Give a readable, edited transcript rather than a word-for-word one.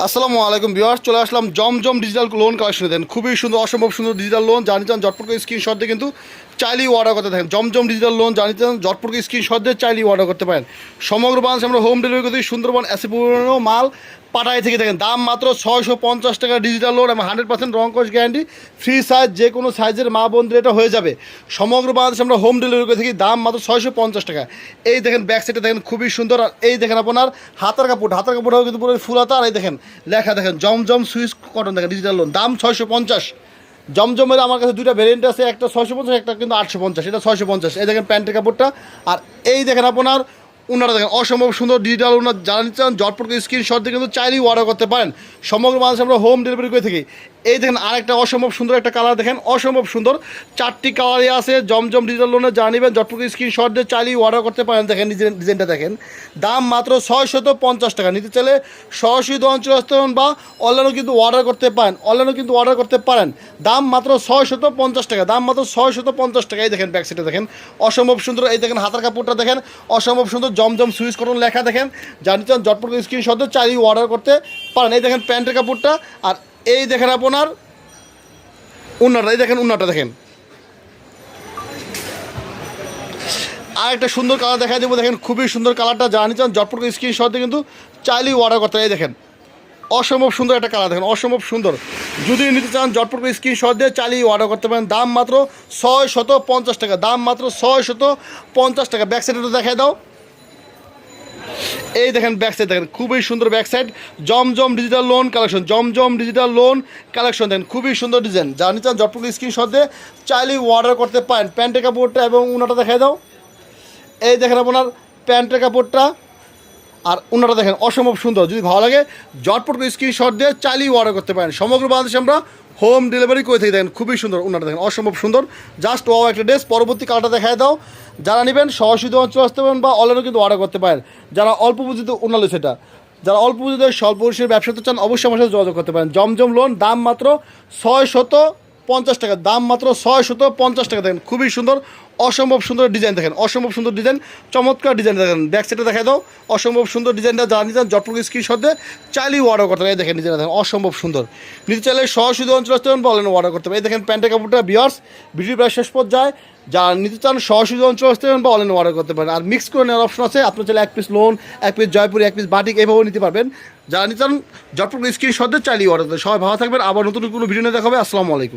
আসসালামু আলাইকুম ভিউয়ার্স, চলে আসলাম জমজম ডিজিটাল লোন কালেকশনে। দেন খুবই সুন্দর, অসম্ভব সুন্দর ডিজিটাল লোন। জানি চান ঝটপট করে স্ক্রিনশট দিয়ে কিন্তু চাইলেই অর্ডার করতে থাকেন। জমজম ডিজিটাল লোন জানি চান ঝটপট করে স্ক্রিনশট দিয়ে চাইলেই অর্ডার করতে পারেন। সমগ্র বাংলাদেশে আমরা হোম ডেলিভারি করতে সুন্দরবন এসে পুরনো মাল পাঠাই থেকে থাকেন। দাম মাত্র 650 টাকা ডিজিটাল লোন এবং 100% রং কস গ্যারান্টি, ফ্রি সাইজ, যে কোনো সাইজের মা বোনদের এটা হয়ে যাবে। সমগ্র বাংলাদেশে আমরা হোম ডেলিভারি করে থাকি। দাম মাত্র 650 টাকা। এই দেখেন ব্যাক সাইডে দেখেন খুবই সুন্দর। আর এই দেখেন আপনার হাতার কাপড়টাও কিন্তু পুরো ফুল হাতা। আর এই দেখেন লেখা দেখেন জমজম সুইস কটন, দেখেন ডিজিটাল লোন, দাম 650। জমজমের আমার কাছে দুইটা ভেরিয়েন্ট আছে, একটা 650, একটা কিন্তু 850। এটা 650। এই দেখেন প্যান্টের কাপড়টা। আর এই দেখেন আপনার উনারা দেখেন অসম্ভব সুন্দর ডিজিটাল উনার। যারা নিতে চান ঝটপট করে স্ক্রিনশট দিয়ে কিন্তু চাইলেই অর্ডার করতে পারেন। সমগ্র বাংলাদেশে আমরা হোম ডেলিভারি করে থাকি। এই দেখেন আরেকটা অসম্ভব সুন্দর একটা কালার, দেখেন অসম্ভব সুন্দর, 4টি কালারই আছে জমজম ডিজিটাল লোনে। যা নেবেন ঝটপট করে স্ক্রিনশট দিয়ে চাইলেই অর্ডার করতে পারেন। দেখেন ডিজাইনটা দেখেন, দাম মাত্র 650 টাকা। নিতে চাইলে সরাসরি অঞ্চলে আসতে পারেন বা অনলাইনেও কিন্তু অর্ডার করতে পারেন। দাম মাত্র 650 টাকা। দাম মাত্র 650 টাকা। এই দেখেন ব্যাক সাইডে দেখেন অসম্ভব সুন্দর। এই দেখেন হাতার কাপড়টা দেখেন অসম্ভব সুন্দর, জমজম সুইচ কটন লেখা দেখেন। জানি চান ঝটপট করে স্ক্রিনশট দিয়ে চাইলেই অর্ডার করতে পারেন। এই দেখেন প্যান্টের কাপড়টা। আর এই দেখেন আপনার উন্নাটা, এই দেখেন উন্নাটা দেখেন। আর একটা সুন্দর কালার দেখা দেবো, দেখেন খুবই সুন্দর কালারটা। জানি চান ঝটপট করে স্ক্রিনশট দিয়ে কিন্তু চাইলেই অর্ডার করতে। এই দেখেন অসম্ভব সুন্দর একটা কালার, দেখেন অসম্ভব সুন্দর। যদি নিতে চান ঝটপট করে স্ক্রিনশট দিয়ে চাইলেই অর্ডার করতে পারেন। দাম মাত্র 650 টাকা। দাম মাত্র 650 টাকা। ব্যাক সাইডে দেখাই দাও। এই দেখেন ব্যাক সাইড দেখেন খুবই সুন্দর ব্যাক সাইড। জমজম ডিজিটাল লোন কালেকশন, জমজম ডিজিটাল লোন কালেকশন দেখেন খুবই সুন্দর ডিজাইন। যা নিতে চান ঝটপট স্ক্রিনশট দিয়ে চাইলেই অর্ডার করতে পারেন। প্যান্টের কাপড়টা এবং উনাটা দেখাই দাও। এই দেখেন আপনার প্যান্টের কাপড়টা আর উনাটা দেখেন অসম্ভব সুন্দর। যদি ভালো লাগে ঝটপট স্ক্রিনশট দিয়ে চাইলেই অর্ডার করতে পারেন। সমগ্র বাংলাদেশে আমরা হোম ডেলিভারি করে থাকি। দেখেন খুবই সুন্দর উনাটা দেখেন অসম্ভব সুন্দর। জাস্ট ওয়াও একটা ড্রেস। পরবর্তী কালারটা দেখায় দাও। যারা নেবেন সরাসরি অঞ্চল আসতে পারেন বা অনলাইনেও কিন্তু অর্ডার করতে পারেন। যারা অল্প পুঁজিতে উনালে সেটা, যারা অল্প পুঁজিতে স্বল্প পরিসরের ব্যবসা করতে চান অবশ্যই আমার সাথে যোগাযোগ করতে পারেন। জমজম লোন, দাম মাত্র 650 টাকা। দাম মাত্র 650 টাকা। দেখেন খুবই সুন্দর, অসম্ভব সুন্দর ডিজাইন দেখেন, অসম্ভব সুন্দর ডিজাইন, চমৎকার ডিজাইন দেখেন। ব্যাক সাইডে দেখা দাও অসম্ভব সুন্দর ডিজাইনটা। যারা নিতে চান ঝটপট স্ক্রিনশট দিয়ে চাইলেই অর্ডার করতে পারেন। এই দেখেন ডিজাইনটা দেখেন অসম্ভব সুন্দর। নিতে চাইলে সরাসরি অঞ্চল আসতে পারেন বা অনলাইনে অর্ডার করতে পারেন। এই দেখেন প্যান্টের কাপড়টা ভিউয়ার্স, ভিডিও প্রায় শেষ পর্যায়ে। যারা নিতে চান সরাসরি অঞ্চল আসতে পারেন বা অনলাইনে অর্ডার করতে পারেন। আর মিক্স করে নেওয়ার অপশন আছে। আপনার চাইলে 1 piece loan, 1 piece Jaipuri, 1 piece batik এইভাবেও নিতে পারবেন। যারা নিতে চান ঝটপট স্ক্রিনশট দিয়ে চাইলেই অর্ডার করতে। সবাই ভালো থাকবেন। আবার নতুন কোনো ভিডিও নিয়ে দেখা হবে। আসসালামু আলাইকুম।